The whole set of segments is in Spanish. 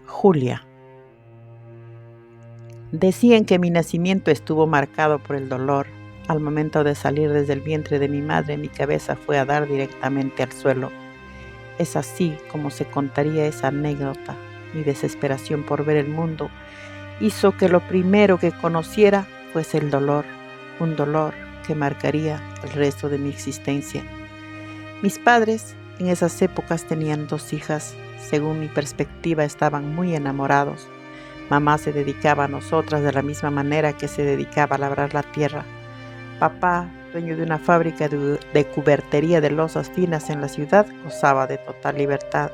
Julia. Decían que mi nacimiento estuvo marcado por el dolor. Al momento de salir desde el vientre de mi madre, mi cabeza fue a dar directamente al suelo. Es así como se contaría esa anécdota. Mi desesperación por ver el mundo hizo que lo primero que conociera fuese el dolor, un dolor que marcaría el resto de mi existencia. Mis padres en esas épocas tenían 2 hijas. Según mi perspectiva, estaban muy enamorados. Mamá se dedicaba a nosotras de la misma manera que se dedicaba a labrar la tierra. Papá, dueño de una fábrica de cubertería de losas finas en la ciudad, gozaba de total libertad.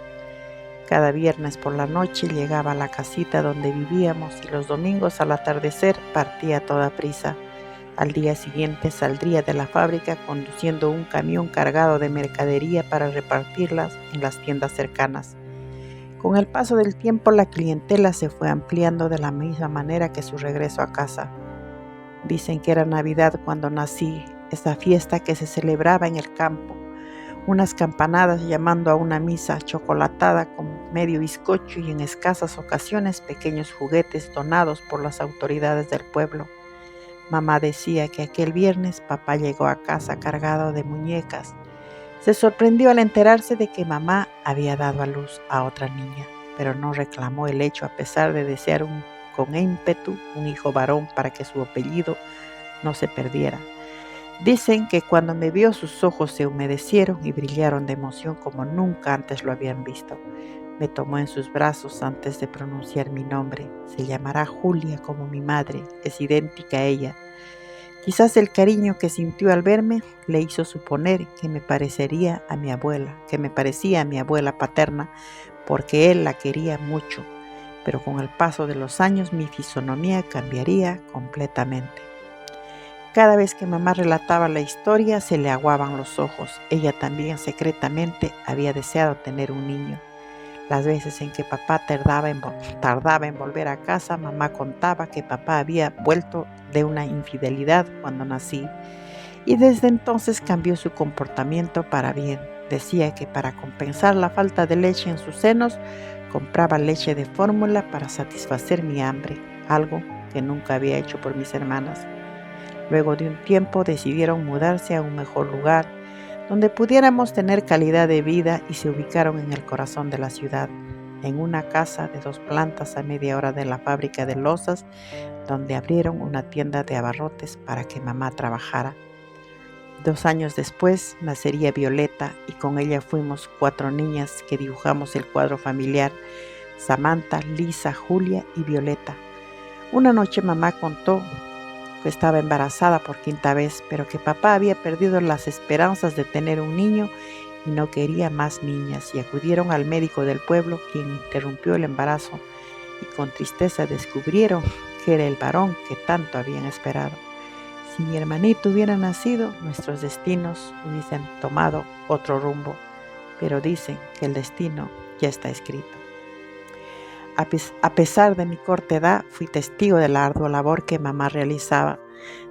Cada viernes por la noche llegaba a la casita donde vivíamos y los domingos al atardecer partía a toda prisa. Al día siguiente saldría de la fábrica conduciendo un camión cargado de mercadería para repartirlas en las tiendas cercanas. Con el paso del tiempo, la clientela se fue ampliando de la misma manera que su regreso a casa. Dicen que era Navidad cuando nací, esa fiesta que se celebraba en el campo, unas campanadas llamando a una misa chocolatada con medio bizcocho y en escasas ocasiones pequeños juguetes donados por las autoridades del pueblo. Mamá decía que aquel viernes papá llegó a casa cargado de muñecas. Se sorprendió al enterarse de que mamá había dado a luz a otra niña, pero no reclamó el hecho a pesar de desear con ímpetu un hijo varón para que su apellido no se perdiera. Dicen que cuando me vio sus ojos se humedecieron y brillaron de emoción como nunca antes lo habían visto. Me tomó en sus brazos antes de pronunciar mi nombre. Se llamará Julia como mi madre, es idéntica a ella. Quizás el cariño que sintió al verme le hizo suponer que me parecía a mi abuela paterna, porque él la quería mucho, pero con el paso de los años mi fisonomía cambiaría completamente. Cada vez que mamá relataba la historia se le aguaban los ojos. Ella también secretamente había deseado tener un niño. Las veces en que papá tardaba en volver a casa, mamá contaba que papá había vuelto de una infidelidad cuando nací y desde entonces cambió su comportamiento para bien. Decía que para compensar la falta de leche en sus senos, compraba leche de fórmula para satisfacer mi hambre, algo que nunca había hecho por mis hermanas. Luego de un tiempo decidieron mudarse a un mejor lugar, donde pudiéramos tener calidad de vida y se ubicaron en el corazón de la ciudad, en una casa de 2 plantas a media hora de la fábrica de losas, donde abrieron una tienda de abarrotes para que mamá trabajara. 2 años después nacería Violeta y con ella fuimos 4 niñas que dibujamos el cuadro familiar: Samantha, Lisa, Julia y Violeta. Una noche mamá contó que estaba embarazada por 5ª vez, pero que papá había perdido las esperanzas de tener un niño y no quería más niñas, y acudieron al médico del pueblo, quien interrumpió el embarazo, y con tristeza descubrieron que era el varón que tanto habían esperado. Si mi hermanito hubiera nacido, nuestros destinos hubiesen tomado otro rumbo, pero dicen que el destino ya está escrito. A pesar de mi corta edad, fui testigo de la ardua labor que mamá realizaba.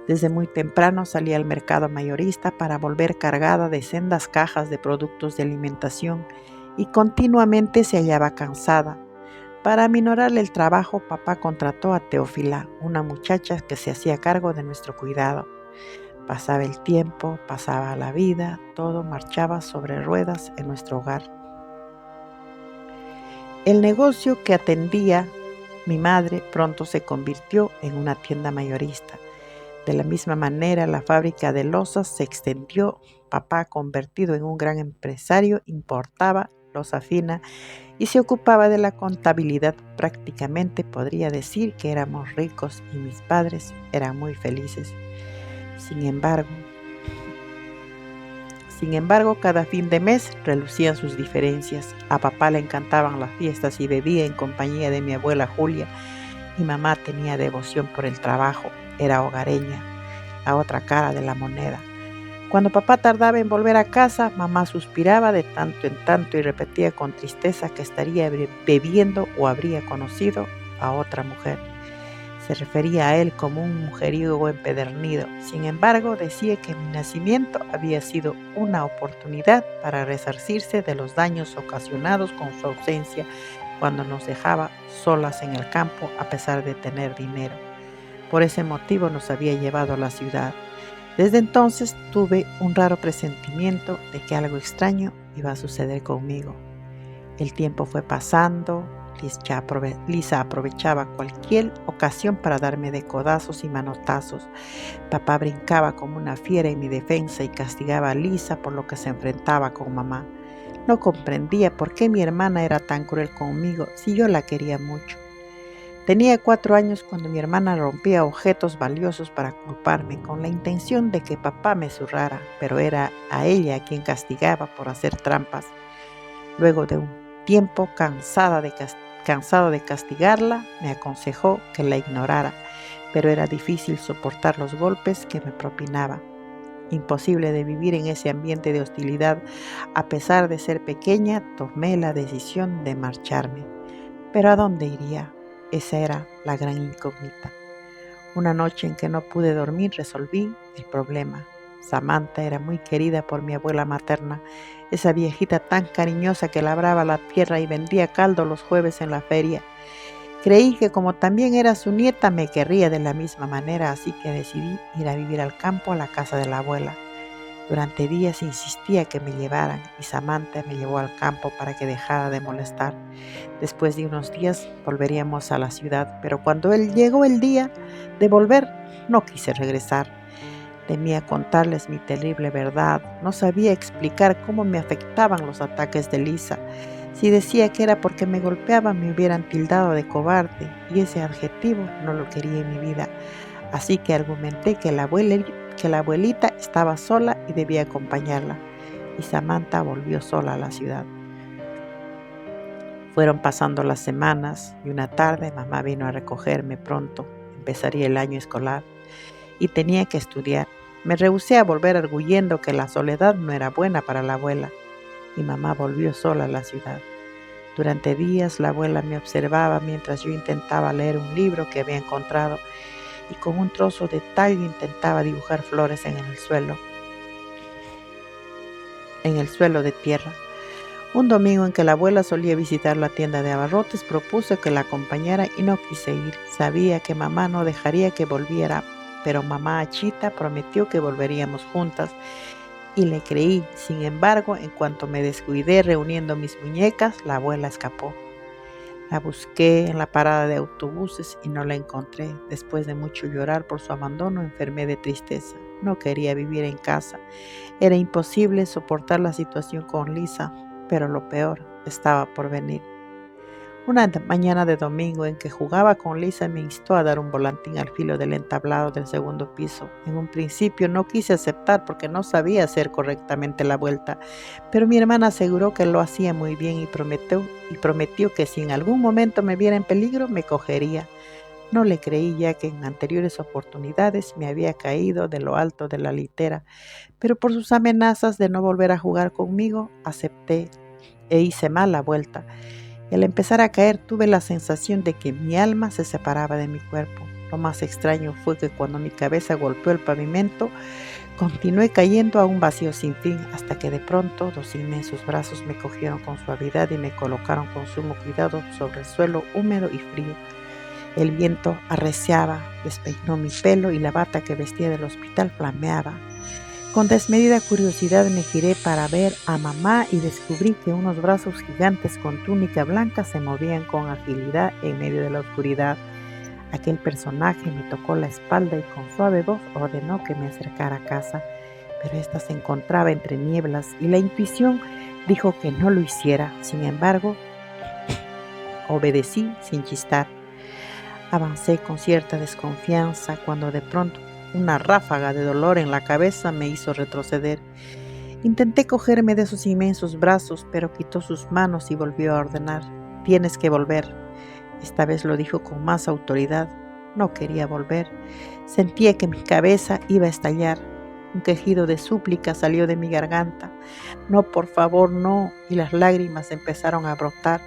Desde muy temprano salía al mercado mayorista para volver cargada de sendas cajas de productos de alimentación y continuamente se hallaba cansada. Para aminorarle el trabajo, papá contrató a Teófila, una muchacha que se hacía cargo de nuestro cuidado. Pasaba el tiempo, pasaba la vida, todo marchaba sobre ruedas en nuestro hogar. El negocio que atendía mi madre pronto se convirtió en una tienda mayorista. De la misma manera, la fábrica de losas se extendió. Papá, convertido en un gran empresario, importaba losa fina y se ocupaba de la contabilidad. Prácticamente podría decir que éramos ricos y mis padres eran muy felices. Sin embargo, cada fin de mes relucían sus diferencias. A papá le encantaban las fiestas y bebía en compañía de mi abuela Julia. Mi mamá tenía devoción por el trabajo, era hogareña, la otra cara de la moneda. Cuando papá tardaba en volver a casa, mamá suspiraba de tanto en tanto y repetía con tristeza que estaría bebiendo o habría conocido a otra mujer. Se refería a él como un mujeriego empedernido. Sin embargo, decía que mi nacimiento había sido una oportunidad para resarcirse de los daños ocasionados con su ausencia cuando nos dejaba solas en el campo a pesar de tener dinero. Por ese motivo nos había llevado a la ciudad. Desde entonces tuve un raro presentimiento de que algo extraño iba a suceder conmigo. El tiempo fue pasando. Lisa aprovechaba cualquier ocasión para darme de codazos y manotazos. Papá brincaba como una fiera en mi defensa y castigaba a Lisa por lo que se enfrentaba con mamá. No comprendía por qué mi hermana era tan cruel conmigo si yo la quería mucho. Tenía 4 años cuando mi hermana rompía objetos valiosos para culparme con la intención de que papá me zurrara, pero era a ella a quien castigaba por hacer trampas. Luego de un tiempo cansado de castigarla, me aconsejó que la ignorara, pero era difícil soportar los golpes que me propinaba. Imposible de vivir en ese ambiente de hostilidad. A pesar de ser pequeña, tomé la decisión de marcharme. ¿Pero a dónde iría? Esa era la gran incógnita. Una noche en que no pude dormir, resolví el problema. Samantha era muy querida por mi abuela materna, esa viejita tan cariñosa que labraba la tierra y vendía caldo los jueves en la feria. Creí que como también era su nieta me querría de la misma manera, así que decidí ir a vivir al campo a la casa de la abuela. Durante días insistía que me llevaran y Samantha me llevó al campo para que dejara de molestar. Después de unos días volveríamos a la ciudad, pero cuando llegó el día de volver, no quise regresar. Temía contarles mi terrible verdad. No sabía explicar cómo me afectaban los ataques de Lisa. Si decía que era porque me golpeaba, me hubieran tildado de cobarde, y ese adjetivo no lo quería en mi vida. Así que argumenté que la abuelita estaba sola y debía acompañarla, y Samantha volvió sola a la ciudad. Fueron pasando las semanas y una tarde mamá vino a recogerme pronto. Empezaría el año escolar y tenía que estudiar. Me rehusé a volver arguyendo que la soledad no era buena para la abuela, y mamá volvió sola a la ciudad. Durante días la abuela me observaba mientras yo intentaba leer un libro que había encontrado y con un trozo de tallo intentaba dibujar flores en el suelo de tierra. Un domingo en que la abuela solía visitar la tienda de abarrotes, propuse que la acompañara y no quise ir. Sabía que mamá no dejaría que volviera, pero mamá Achita prometió que volveríamos juntas y le creí. Sin embargo, en cuanto me descuidé reuniendo mis muñecas, la abuela escapó. La busqué en la parada de autobuses y no la encontré. Después de mucho llorar por su abandono, enfermé de tristeza. No quería vivir en casa. Era imposible soportar la situación con Lisa, pero lo peor estaba por venir. Una mañana de domingo en que jugaba con Lisa me instó a dar un volantín al filo del entablado del segundo piso. En un principio no quise aceptar porque no sabía hacer correctamente la vuelta, pero mi hermana aseguró que lo hacía muy bien y prometió que si en algún momento me viera en peligro me cogería. No le creí, ya que en anteriores oportunidades me había caído de lo alto de la litera, pero por sus amenazas de no volver a jugar conmigo, acepté e hice mal la vuelta. Y al empezar a caer tuve la sensación de que mi alma se separaba de mi cuerpo. Lo más extraño fue que cuando mi cabeza golpeó el pavimento, continué cayendo a un vacío sin fin, hasta que de pronto 2 inmensos brazos me cogieron con suavidad y me colocaron con sumo cuidado sobre el suelo húmedo y frío. El viento arreciaba, despeinó mi pelo y la bata que vestía del hospital flameaba. Con desmedida curiosidad me giré para ver a mamá y descubrí que unos brazos gigantes con túnica blanca se movían con agilidad en medio de la oscuridad. Aquel personaje me tocó la espalda y con suave voz ordenó que me acercara a casa, pero ésta se encontraba entre nieblas y la intuición dijo que no lo hiciera. Sin embargo, obedecí sin chistar. Avancé con cierta desconfianza cuando de pronto una ráfaga de dolor en la cabeza me hizo retroceder. Intenté cogerme de sus inmensos brazos, pero quitó sus manos y volvió a ordenar: «Tienes que volver». Esta vez lo dijo con más autoridad. No quería volver. Sentía que mi cabeza iba a estallar. Un quejido de súplica salió de mi garganta. «No, por favor, no», y las lágrimas empezaron a brotar.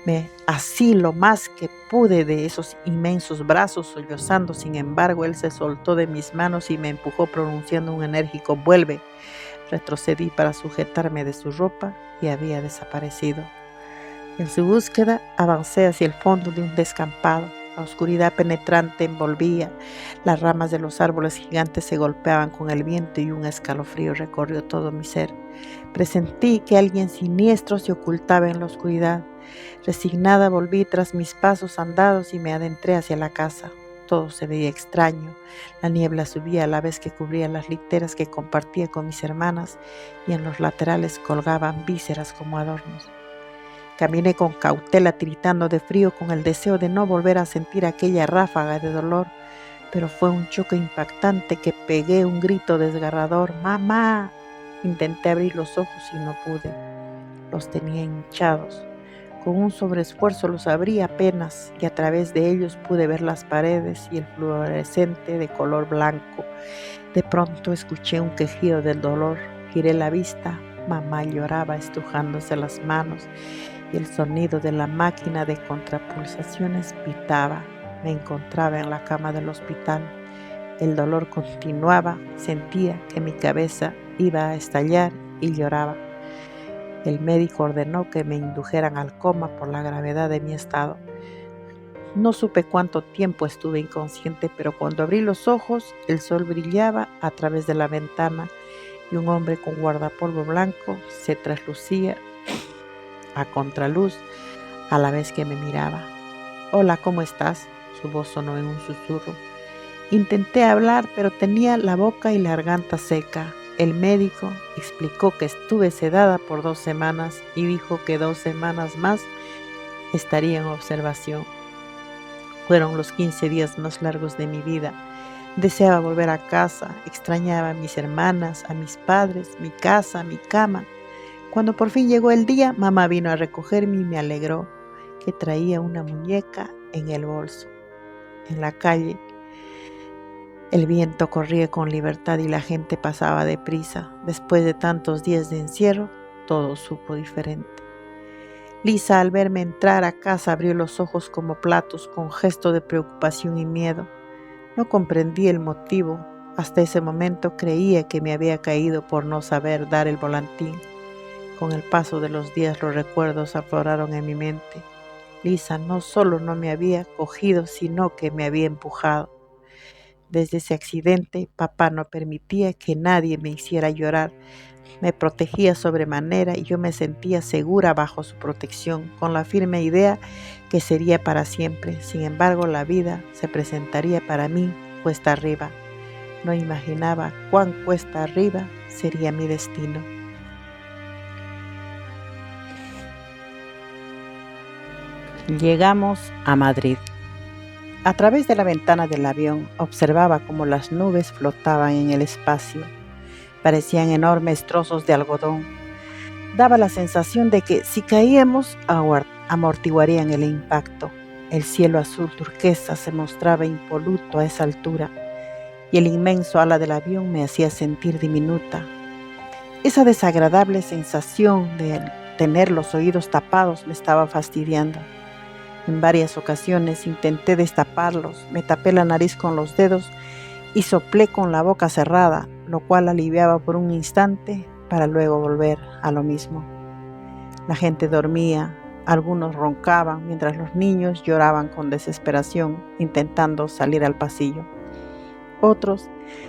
Me así lo más que pude de esos inmensos brazos, sollozando. Sin embargo, él se soltó de mis manos y me empujó pronunciando un enérgico «vuelve». Retrocedí para sujetarme de su ropa y había desaparecido. En su búsqueda avancé hacia el fondo de un descampado. La oscuridad penetrante envolvía, las ramas de los árboles gigantes se golpeaban con el viento y un escalofrío recorrió todo mi ser. Presentí que alguien siniestro se ocultaba en la oscuridad. Resignada volví tras mis pasos andados y me adentré hacia la casa. Todo se veía extraño. La niebla subía a la vez que cubría las literas que compartía con mis hermanas y en los laterales colgaban vísceras como adornos. Caminé con cautela, tiritando de frío, con el deseo de no volver a sentir aquella ráfaga de dolor, pero fue un choque impactante que pegué un grito desgarrador. ¡Mamá! Intenté abrir los ojos y no pude. Los tenía hinchados. Con un sobreesfuerzo los abrí apenas y a través de ellos pude ver las paredes y el fluorescente de color blanco. De pronto escuché un quejido del dolor. Giré la vista. Mamá lloraba estrujándose las manos y el sonido de la máquina de contrapulsaciones pitaba. Me encontraba en la cama del hospital. El dolor continuaba. Sentía que mi cabeza iba a estallar y lloraba. El médico ordenó que me indujeran al coma por la gravedad de mi estado. No supe cuánto tiempo estuve inconsciente, pero cuando abrí los ojos, el sol brillaba a través de la ventana y un hombre con guardapolvo blanco se traslucía a contraluz a la vez que me miraba. «Hola, ¿cómo estás?», su voz sonó en un susurro. Intenté hablar, pero tenía la boca y la garganta seca. El médico explicó que estuve sedada por 2 semanas y dijo que 2 semanas más estaría en observación. Fueron los 15 días más largos de mi vida. Deseaba volver a casa, extrañaba a mis hermanas, a mis padres, mi casa, mi cama. Cuando por fin llegó el día, mamá vino a recogerme y me alegró que traía una muñeca en el bolso. En la calle, el viento corría con libertad y la gente pasaba deprisa. Después de tantos días de encierro, todo supo diferente. Lisa, al verme entrar a casa, abrió los ojos como platos con gesto de preocupación y miedo. No comprendí el motivo. Hasta ese momento creía que me había caído por no saber dar el volantín. Con el paso de los días los recuerdos afloraron en mi mente. Lisa no solo no me había cogido, sino que me había empujado. Desde ese accidente, papá no permitía que nadie me hiciera llorar. Me protegía sobremanera y yo me sentía segura bajo su protección, con la firme idea que sería para siempre. Sin embargo, la vida se presentaría para mí cuesta arriba. No imaginaba cuán cuesta arriba sería mi destino. Llegamos a Madrid. A través de la ventana del avión observaba cómo las nubes flotaban en el espacio. Parecían enormes trozos de algodón. Daba la sensación de que si caíamos, amortiguarían el impacto. El cielo azul turquesa se mostraba impoluto a esa altura y el inmenso ala del avión me hacía sentir diminuta. Esa desagradable sensación de tener los oídos tapados me estaba fastidiando. En varias ocasiones intenté destaparlos, me tapé la nariz con los dedos y soplé con la boca cerrada, lo cual aliviaba por un instante para luego volver a lo mismo. La gente dormía, algunos roncaban mientras los niños lloraban con desesperación intentando salir al pasillo. Otros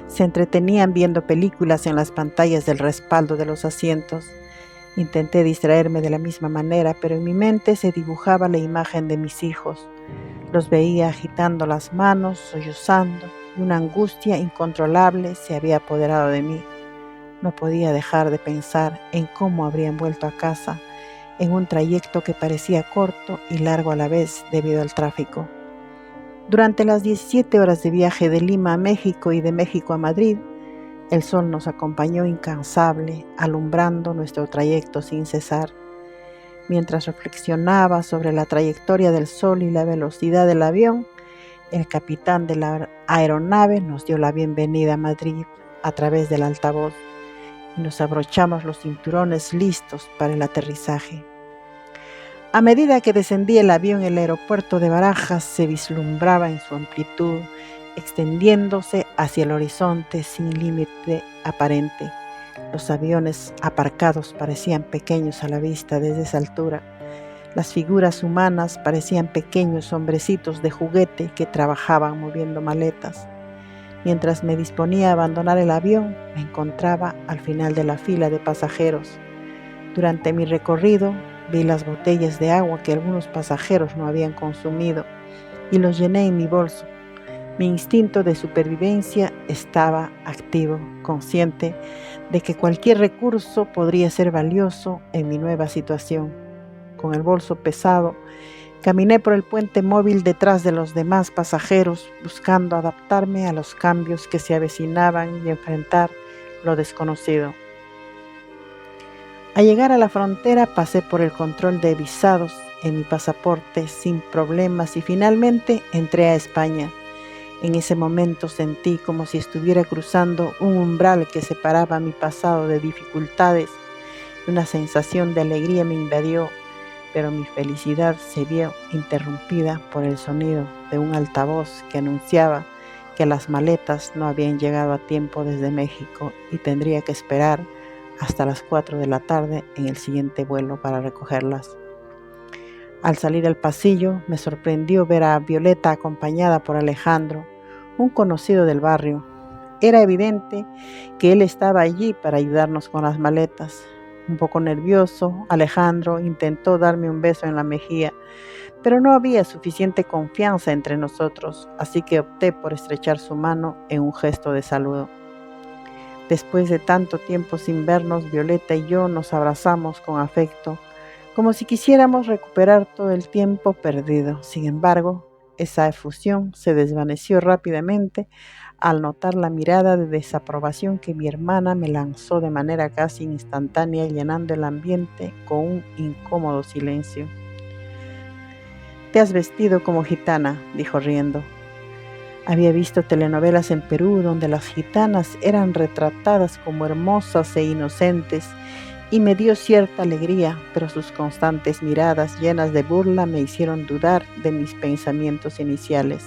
se entretenían viendo películas en las pantallas del respaldo de los asientos. Intenté distraerme de la misma manera, pero en mi mente se dibujaba la imagen de mis hijos. Los veía agitando las manos, sollozando, y una angustia incontrolable se había apoderado de mí. No podía dejar de pensar en cómo habrían vuelto a casa, en un trayecto que parecía corto y largo a la vez debido al tráfico. Durante las 17 horas de viaje de Lima a México y de México a Madrid, el sol nos acompañó incansable, alumbrando nuestro trayecto sin cesar. Mientras reflexionaba sobre la trayectoria del sol y la velocidad del avión, el capitán de la aeronave nos dio la bienvenida a Madrid a través del altavoz y nos abrochamos los cinturones listos para el aterrizaje. A medida que descendía el avión, el aeropuerto de Barajas se vislumbraba en su amplitud, extendiéndose hacia el horizonte sin límite aparente. Los aviones aparcados parecían pequeños a la vista desde esa altura. Las figuras humanas parecían pequeños hombrecitos de juguete que trabajaban moviendo maletas. Mientras me disponía a abandonar el avión, me encontraba al final de la fila de pasajeros. Durante mi recorrido, vi las botellas de agua que algunos pasajeros no habían consumido y los llené en mi bolso. Mi instinto de supervivencia estaba activo, consciente de que cualquier recurso podría ser valioso en mi nueva situación. Con el bolso pesado, caminé por el puente móvil detrás de los demás pasajeros, buscando adaptarme a los cambios que se avecinaban y enfrentar lo desconocido. Al llegar a la frontera, pasé por el control de visados en mi pasaporte sin problemas y finalmente entré a España. En ese momento sentí como si estuviera cruzando un umbral que separaba mi pasado de dificultades. Una sensación de alegría me invadió, pero mi felicidad se vio interrumpida por el sonido de un altavoz que anunciaba que las maletas no habían llegado a tiempo desde México y tendría que esperar hasta las 4 de la tarde en el siguiente vuelo para recogerlas. Al salir al pasillo, me sorprendió ver a Violeta acompañada por Alejandro, un conocido del barrio. Era evidente que él estaba allí para ayudarnos con las maletas. Un poco nervioso, Alejandro intentó darme un beso en la mejilla, pero no había suficiente confianza entre nosotros, así que opté por estrechar su mano en un gesto de saludo. Después de tanto tiempo sin vernos, Violeta y yo nos abrazamos con afecto, como si quisiéramos recuperar todo el tiempo perdido. Sin embargo, esa efusión se desvaneció rápidamente al notar la mirada de desaprobación que mi hermana me lanzó de manera casi instantánea, llenando el ambiente con un incómodo silencio. «Te has vestido como gitana», dijo riendo. Había visto telenovelas en Perú donde las gitanas eran retratadas como hermosas e inocentes y me dio cierta alegría, pero sus constantes miradas llenas de burla me hicieron dudar de mis pensamientos iniciales.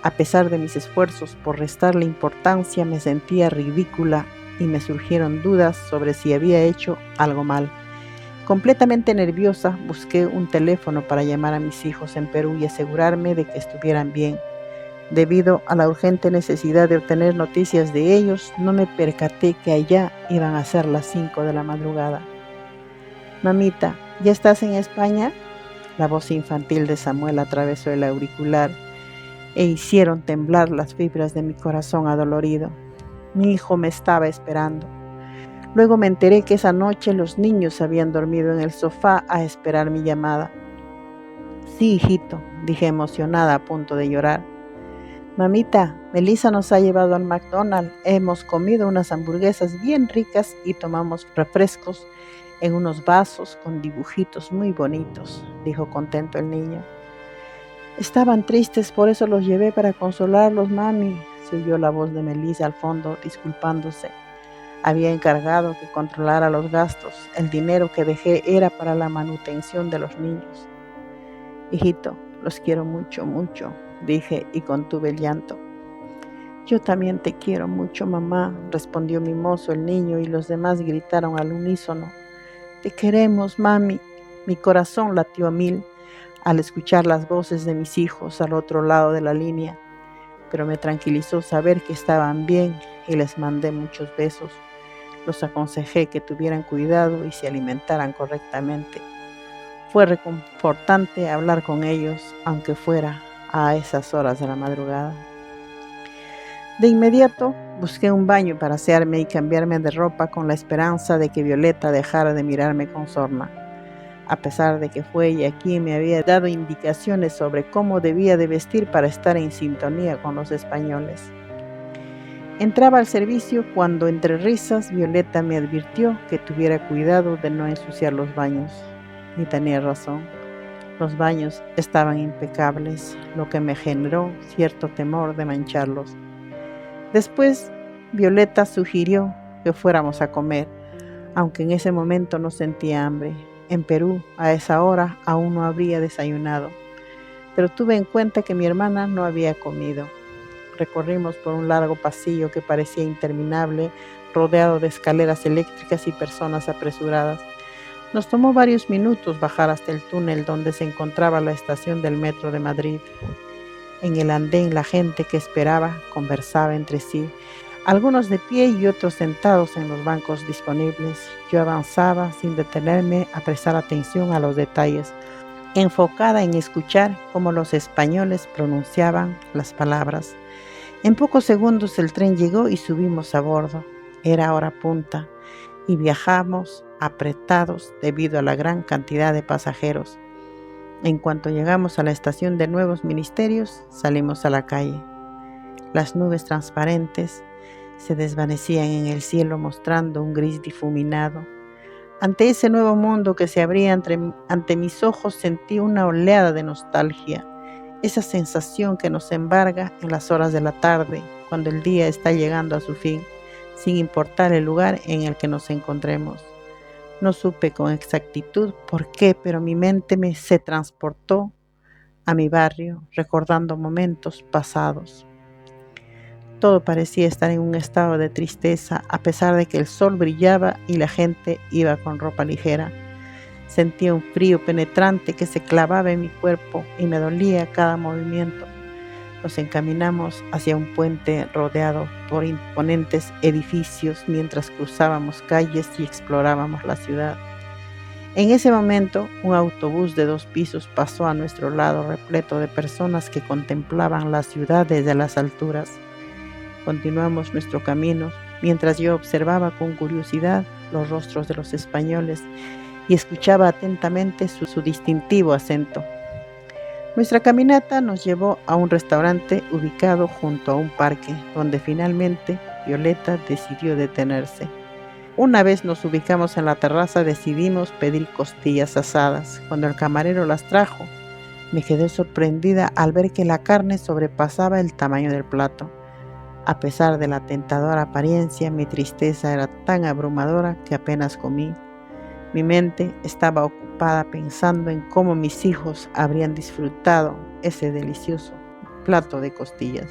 A pesar de mis esfuerzos por restarle importancia, me sentía ridícula y me surgieron dudas sobre si había hecho algo mal. Completamente nerviosa, busqué un teléfono para llamar a mis hijos en Perú y asegurarme de que estuvieran bien. Debido a la urgente necesidad de obtener noticias de ellos, no me percaté que allá iban a ser las 5 de la madrugada. «Mamita, ¿ya estás en España?», la voz infantil de Samuel atravesó el auricular e hicieron temblar las fibras de mi corazón adolorido. Mi hijo me estaba esperando. Luego me enteré que esa noche los niños habían dormido en el sofá a esperar mi llamada. «Sí, hijito», dije emocionada a punto de llorar. «Mamita, Melissa nos ha llevado al McDonald's, hemos comido unas hamburguesas bien ricas y tomamos refrescos en unos vasos con dibujitos muy bonitos», dijo contento el niño. «Estaban tristes, por eso los llevé para consolarlos, mami», se oyó la voz de Melissa al fondo, disculpándose. Había encargado que controlara los gastos. El dinero que dejé era para la manutención de los niños. «Hijito, los quiero mucho, mucho», dije y contuve el llanto. «Yo también te quiero mucho, mamá», respondió mimoso el niño y los demás gritaron al unísono. «Te queremos, mami». Mi corazón latió a 1000 al escuchar las voces de mis hijos al otro lado de la línea, pero me tranquilizó saber que estaban bien y les mandé muchos besos. Los aconsejé que tuvieran cuidado y se alimentaran correctamente. Fue reconfortante hablar con ellos, aunque fuera a esas horas de la madrugada. De inmediato busqué un baño para asearme y cambiarme de ropa con la esperanza de que Violeta dejara de mirarme con sorna. A pesar de que fue ella quien me había dado indicaciones sobre cómo debía de vestir para estar en sintonía con los españoles. Entraba al servicio cuando, entre risas, Violeta me advirtió que tuviera cuidado de no ensuciar los baños. Y tenía razón. Los baños estaban impecables, lo que me generó cierto temor de mancharlos. Después, Violeta sugirió que fuéramos a comer, aunque en ese momento no sentía hambre. En Perú, a esa hora, aún no habría desayunado, pero tuve en cuenta que mi hermana no había comido. Recorrimos por un largo pasillo que parecía interminable, rodeado de escaleras eléctricas y personas apresuradas. Nos tomó varios minutos bajar hasta el túnel donde se encontraba la estación del metro de Madrid. En el andén la gente que esperaba conversaba entre sí, algunos de pie y otros sentados en los bancos disponibles. Yo avanzaba sin detenerme a prestar atención a los detalles, enfocada en escuchar cómo los españoles pronunciaban las palabras. En pocos segundos el tren llegó y subimos a bordo. Era hora punta y viajamos apretados debido a la gran cantidad de pasajeros. En cuanto llegamos a la estación de Nuevos Ministerios, salimos a la calle. Las nubes transparentes se desvanecían en el cielo mostrando un gris difuminado. Ante ese nuevo mundo que se abría ante mis ojos sentí una oleada de nostalgia, esa sensación que nos embarga en las horas de la tarde, cuando el día está llegando a su fin, sin importar el lugar en el que nos encontremos. No supe con exactitud por qué, pero mi mente se transportó a mi barrio, recordando momentos pasados. Todo parecía estar en un estado de tristeza, a pesar de que el sol brillaba y la gente iba con ropa ligera. Sentía un frío penetrante que se clavaba en mi cuerpo y me dolía cada movimiento. Nos encaminamos hacia un puente rodeado por imponentes edificios mientras cruzábamos calles y explorábamos la ciudad. En ese momento, un autobús de 2 pisos pasó a nuestro lado repleto de personas que contemplaban la ciudad desde las alturas. Continuamos nuestro camino mientras yo observaba con curiosidad los rostros de los españoles y escuchaba atentamente su distintivo acento. Nuestra caminata nos llevó a un restaurante ubicado junto a un parque, donde finalmente Violeta decidió detenerse. Una vez nos ubicamos en la terraza, decidimos pedir costillas asadas. Cuando el camarero las trajo, me quedé sorprendida al ver que la carne sobrepasaba el tamaño del plato. A pesar de la tentadora apariencia, mi tristeza era tan abrumadora que apenas comí. Mi mente estaba ocupada pensando en cómo mis hijos habrían disfrutado ese delicioso plato de costillas.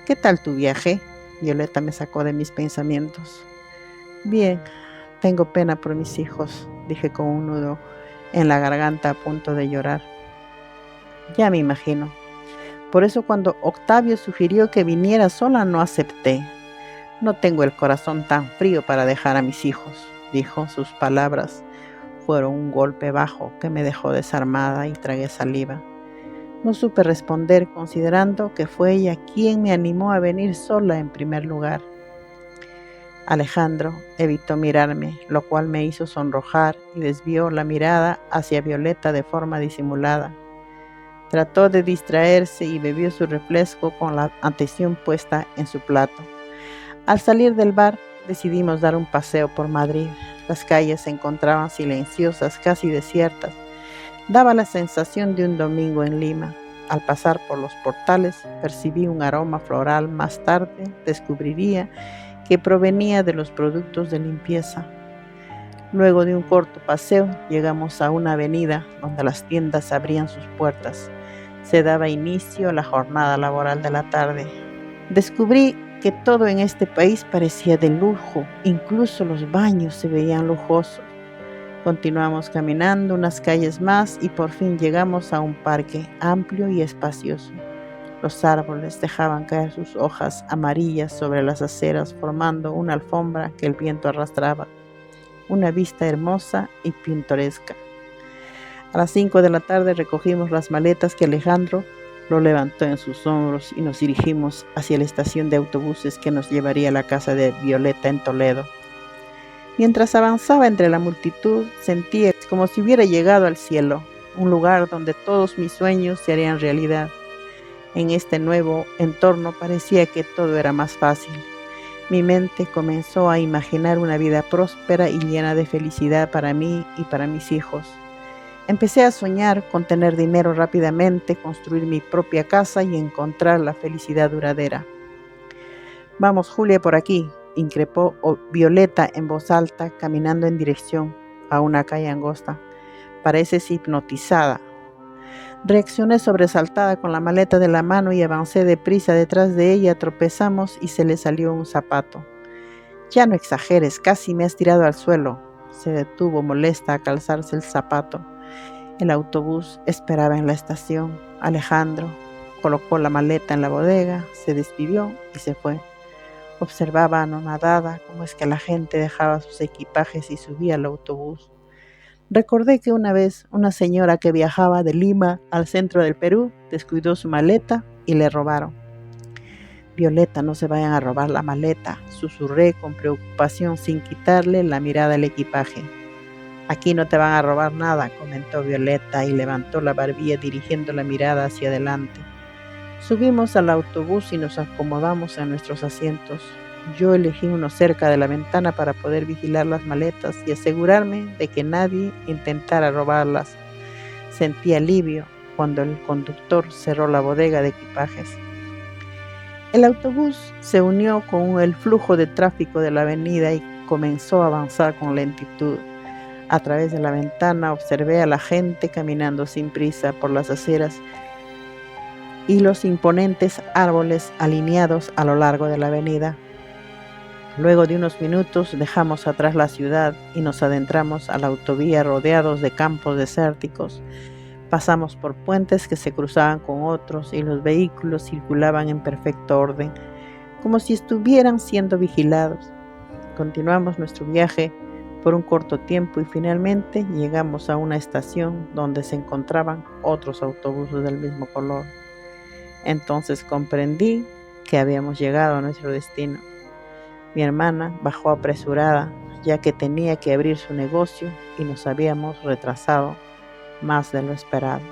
¿Qué tal tu viaje? Violeta me sacó de mis pensamientos. Bien, tengo pena por mis hijos, dije con un nudo en la garganta a punto de llorar. Ya me imagino. Por eso cuando Octavio sugirió que viniera sola no acepté. No tengo el corazón tan frío para dejar a mis hijos, dijo. Sus palabras fueron un golpe bajo que me dejó desarmada y tragué saliva. No supe responder, considerando que fue ella quien me animó a venir sola en primer lugar. Alejandro evitó mirarme, lo cual me hizo sonrojar y desvió la mirada hacia Violeta de forma disimulada. Trató de distraerse y bebió su refresco con la atención puesta en su plato. Al salir del bar, decidimos dar un paseo por Madrid. Las calles se encontraban silenciosas, casi desiertas. Daba la sensación de un domingo en Lima. Al pasar por los portales, percibí un aroma floral. Más tarde, descubriría que provenía de los productos de limpieza. Luego de un corto paseo, llegamos a una avenida donde las tiendas abrían sus puertas. Se daba inicio a la jornada laboral de la tarde. Descubrí que todo en este país parecía de lujo, incluso los baños se veían lujosos. Continuamos caminando unas calles más y por fin llegamos a un parque amplio y espacioso. Los árboles dejaban caer sus hojas amarillas sobre las aceras, formando una alfombra que el viento arrastraba. Una vista hermosa y pintoresca. A las 5 de la tarde recogimos las maletas que Alejandro lo levantó en sus hombros y nos dirigimos hacia la estación de autobuses que nos llevaría a la casa de Violeta en Toledo. Mientras avanzaba entre la multitud, sentía como si hubiera llegado al cielo, un lugar donde todos mis sueños se harían realidad. En este nuevo entorno parecía que todo era más fácil. Mi mente comenzó a imaginar una vida próspera y llena de felicidad para mí y para mis hijos. Empecé a soñar con tener dinero rápidamente, construir mi propia casa y encontrar la felicidad duradera. Vamos, Julia, por aquí, increpó Violeta en voz alta, caminando en dirección a una calle angosta. Pareces hipnotizada. Reaccioné sobresaltada con la maleta de la mano y avancé deprisa detrás de ella. Tropezamos y se le salió un zapato. Ya no exageres, casi me has tirado al suelo. Se detuvo molesta a calzarse el zapato. El autobús esperaba en la estación. Alejandro colocó la maleta en la bodega, se despidió y se fue. Observaba anonadada cómo es que la gente dejaba sus equipajes y subía al autobús. Recordé que una vez una señora que viajaba de Lima al centro del Perú descuidó su maleta y le robaron. Violeta, no se vayan a robar la maleta, susurré con preocupación sin quitarle la mirada al equipaje. Aquí no te van a robar nada, comentó Violeta y levantó la barbilla dirigiendo la mirada hacia adelante. Subimos al autobús y nos acomodamos en nuestros asientos. Yo elegí uno cerca de la ventana para poder vigilar las maletas y asegurarme de que nadie intentara robarlas. Sentí alivio cuando el conductor cerró la bodega de equipajes. El autobús se unió con el flujo de tráfico de la avenida y comenzó a avanzar con lentitud. A través de la ventana observé a la gente caminando sin prisa por las aceras y los imponentes árboles alineados a lo largo de la avenida. Luego de unos minutos dejamos atrás la ciudad y nos adentramos a la autovía rodeados de campos desérticos. Pasamos por puentes que se cruzaban con otros y los vehículos circulaban en perfecto orden, como si estuvieran siendo vigilados. Continuamos nuestro viaje por un corto tiempo y finalmente llegamos a una estación donde se encontraban otros autobuses del mismo color. Entonces comprendí que habíamos llegado a nuestro destino. Mi hermana bajó apresurada, ya que tenía que abrir su negocio y nos habíamos retrasado más de lo esperado.